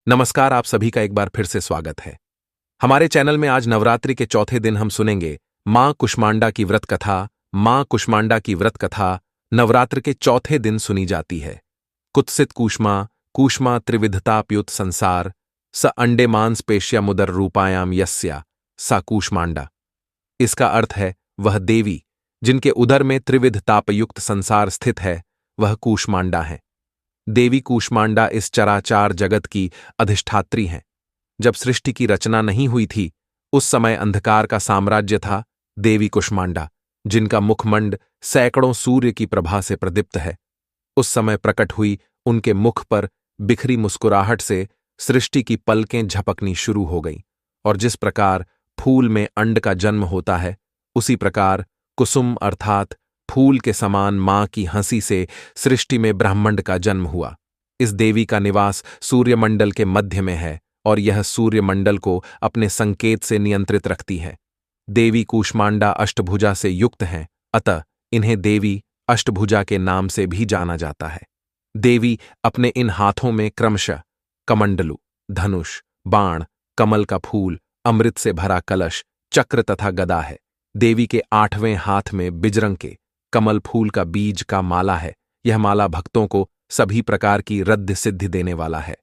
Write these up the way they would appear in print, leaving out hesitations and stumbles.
नमस्कार, आप सभी का एक बार फिर से स्वागत है। हमारे चैनल में आज नवरात्रि के चौथे दिन हम सुनेंगे मां कुष्मांडा की व्रत कथा। मां कुष्मांडा की व्रत कथा नवरात्र के चौथे दिन सुनी जाती है। कुत्सित कूष्मा कूष्मा त्रिविधताप्युत संसार स अंडे मांस पेश्या मुदर रूपायाम यस्या सा कूष्मांडा। इसका अर्थ है वह देवी जिनके उदर में त्रिविध तापयुक्त संसार स्थित है, वह कूष्मांडा है। देवी कूष्मांडा इस चराचार जगत की अधिष्ठात्री हैं। जब सृष्टि की रचना नहीं हुई थी, उस समय अंधकार का साम्राज्य था। देवी कूष्मांडा, जिनका मुखमंड सैकड़ों सूर्य की प्रभा से प्रदीप्त है, उस समय प्रकट हुई उनके मुख पर बिखरी मुस्कुराहट से सृष्टि की पलकें झपकनी शुरू हो गईं। और जिस प्रकार फूल में अंड का जन्म होता है, उसी प्रकार कुसुम अर्थात फूल के समान मां की हंसी से सृष्टि में ब्रह्मांड का जन्म हुआ। इस देवी का निवास सूर्यमंडल के मध्य में है और यह सूर्यमंडल को अपने संकेत से नियंत्रित रखती है। देवी कूष्मांडा अष्टभुजा से युक्त हैं, अतः इन्हें देवी अष्टभुजा के नाम से भी जाना जाता है। देवी अपने इन हाथों में क्रमशः कमंडलू, धनुष, बाण, कमल का फूल, अमृत से भरा कलश, चक्र तथा गदा है। देवी के 8वें हाथ में बिजरंग के कमल फूल का बीज का माला है। यह माला भक्तों को सभी प्रकार की रद्द सिद्धि देने वाला है।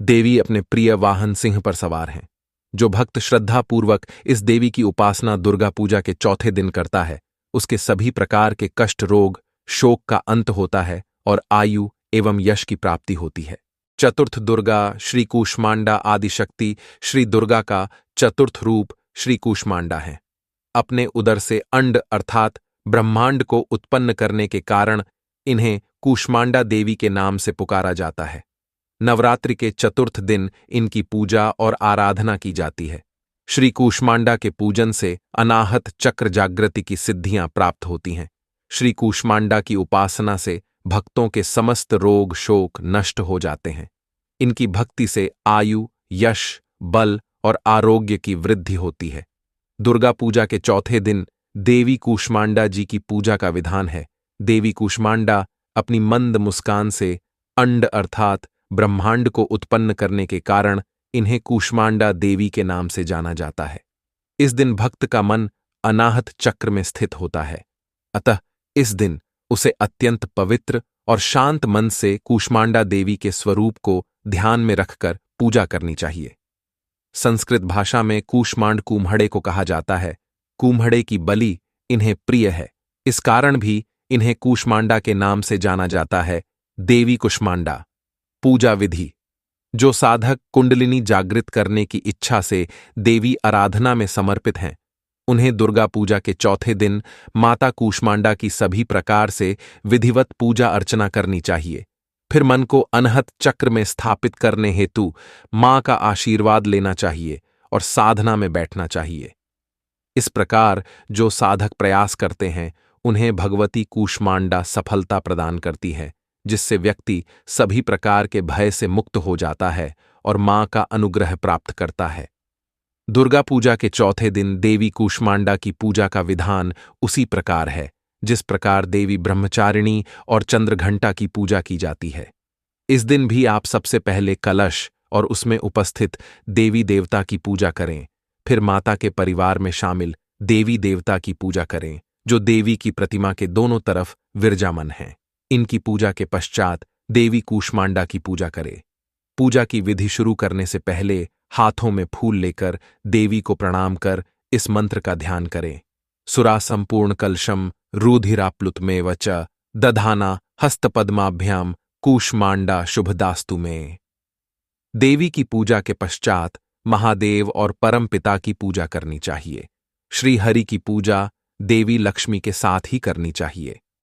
देवी अपने प्रिय वाहन सिंह पर सवार हैं। जो भक्त श्रद्धापूर्वक इस देवी की उपासना दुर्गा पूजा के चौथे दिन करता है, उसके सभी प्रकार के कष्ट, रोग, शोक का अंत होता है और आयु एवं यश की प्राप्ति होती है। चतुर्थ दुर्गा श्री कूष्मांडा आदिशक्ति श्री दुर्गा का चतुर्थ रूप श्री कूष्मांडा है। अपने उदर से अंड अर्थात ब्रह्मांड को उत्पन्न करने के कारण इन्हें कूष्मांडा देवी के नाम से पुकारा जाता है। नवरात्रि के चतुर्थ दिन इनकी पूजा और आराधना की जाती है। श्री कूष्मांडा के पूजन से अनाहत चक्र जागृति की सिद्धियां प्राप्त होती हैं। श्री कूष्मांडा की उपासना से भक्तों के समस्त रोग शोक नष्ट हो जाते हैं। इनकी भक्ति से आयु, यश, बल और आरोग्य की वृद्धि होती है। दुर्गा पूजा के चौथे दिन देवी कूष्मांडा जी की पूजा का विधान है। देवी कूष्मांडा अपनी मंद मुस्कान से अंड अर्थात ब्रह्मांड को उत्पन्न करने के कारण इन्हें कूष्मांडा देवी के नाम से जाना जाता है। इस दिन भक्त का मन अनाहत चक्र में स्थित होता है, अतः इस दिन उसे अत्यंत पवित्र और शांत मन से कूष्मांडा देवी के स्वरूप को ध्यान में रखकर पूजा करनी चाहिए। संस्कृत भाषा में कूष्मांड कूम्हड़े को कहा जाता है। कूम्हड़े की बलि इन्हें प्रिय है, इस कारण भी इन्हें कूष्मांडा के नाम से जाना जाता है। देवी कूष्मांडा पूजा विधि। जो साधक कुंडलिनी जागृत करने की इच्छा से देवी आराधना में समर्पित हैं, उन्हें दुर्गा पूजा के चौथे दिन माता कूष्मांडा की सभी प्रकार से विधिवत पूजा अर्चना करनी चाहिए। फिर मन को अनहत चक्र में स्थापित करने हेतु मां का आशीर्वाद लेना चाहिए और साधना में बैठना चाहिए। इस प्रकार जो साधक प्रयास करते हैं, उन्हें भगवती कूष्मांडा सफलता प्रदान करती है, जिससे व्यक्ति सभी प्रकार के भय से मुक्त हो जाता है और मां का अनुग्रह प्राप्त करता है। दुर्गा पूजा के चौथे दिन देवी कूष्मांडा की पूजा का विधान उसी प्रकार है जिस प्रकार देवी ब्रह्मचारिणी और चंद्रघंटा की पूजा की जाती है। इस दिन भी आप सबसे पहले कलश और उसमें उपस्थित देवी देवता की पूजा करें। फिर माता के परिवार में शामिल देवी देवता की पूजा करें, जो देवी की प्रतिमा के दोनों तरफ विराजमान हैं। इनकी पूजा के पश्चात देवी कूष्मांडा की पूजा करें। पूजा की विधि शुरू करने से पहले हाथों में फूल लेकर देवी को प्रणाम कर इस मंत्र का ध्यान करें। सुरा संपूर्ण कलशम रुधिराप्लुतमेव च दधाना हस्तपद्माभ्याम कूष्मांडा शुभदास्तु में। देवी की पूजा के पश्चात महादेव और परम पिता की पूजा करनी चाहिए। श्री हरि की पूजा देवी लक्ष्मी के साथ ही करनी चाहिए।